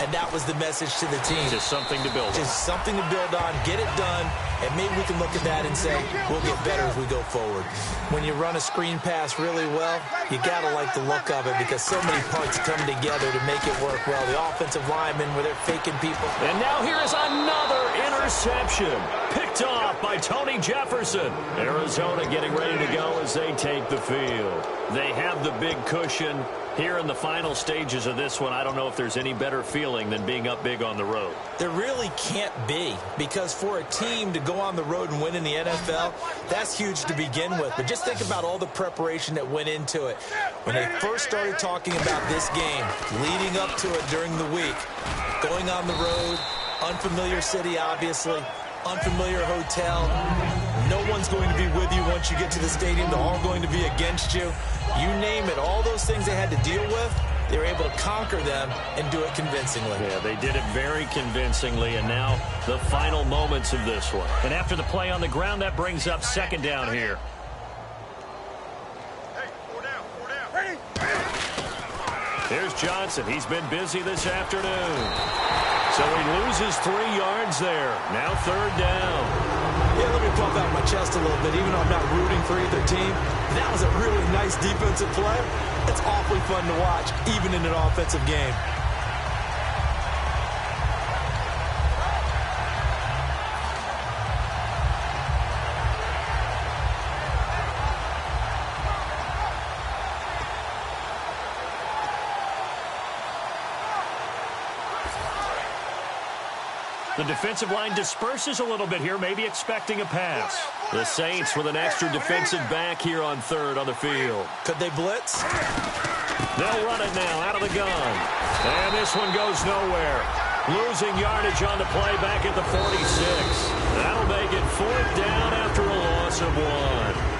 And that was the message to the team. Just something to build on. Just something to build on, get it done, and maybe we can look at that and say, we'll get better as we go forward. When you run a screen pass really well, you got to like the look of it because so many parts come together to make it work well. The offensive linemen, where they're faking people. And now here is another interception. Picked off by Tony Jefferson. Arizona getting ready to go as they take the field. They have the big cushion. Here in the final stages of this one, I don't know if there's any better feeling than being up big on the road. There really can't be, because for a team to go on the road and win in the NFL, that's huge to begin with. But just think about all the preparation that went into it. When they first started talking about this game, leading up to it during the week, going on the road, unfamiliar city, obviously, unfamiliar hotel. No one's going to be with you once you get to the stadium. They're all going to be against you. You name it, all those things they had to deal with, they were able to conquer them and do it convincingly. Yeah, they did it very convincingly, and now the final moments of this one. And after the play on the ground, that brings up second down here. Hey, 4 down, 4 down. Ready? Here's Johnson. He's been busy this afternoon. So he loses 3 yards there. Now third down. Yeah, let me pump out my chest a little bit. Even though I'm not rooting for either team, that was a really nice defensive play. It's awfully fun to watch, even in an offensive game. The defensive line disperses a little bit here, maybe expecting a pass. The Saints with an extra defensive back here on third on the field. Could they blitz? They'll run it now out of the gun. And this one goes nowhere. Losing yardage on the play back at the 46. That'll make it fourth down after a loss of 1.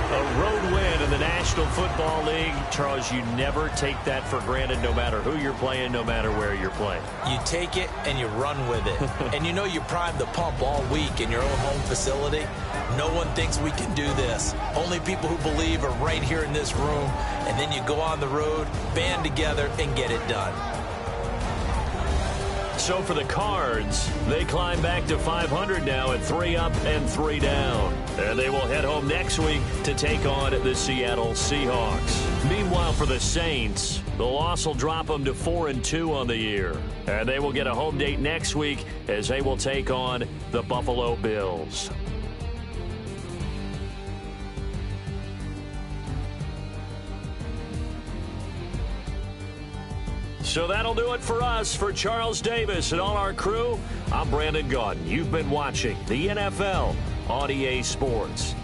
A road win in the National Football League. Charles, you never take that for granted no matter who you're playing, no matter where you're playing. You take it and you run with it. And you know you primed the pump all week in your own home facility. No one thinks we can do this. Only people who believe are right here in this room. And then you go on the road, band together, and get it done. So for the Cards, they climb back to 500 now at 3 up and 3 down. And they will head home next week to take on the Seattle Seahawks. Meanwhile, for the Saints, the loss will drop them to 4-2 on the year. And they will get a home date next week as they will take on the Buffalo Bills. So that'll do it for us. For Charles Davis and all our crew, I'm Brandon Gaudin. You've been watching the NFL on EA Sports.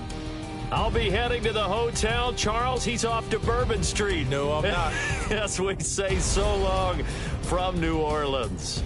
I'll be heading to the hotel. Charles, he's off to Bourbon Street. No, I'm not. Yes, we say so long from New Orleans.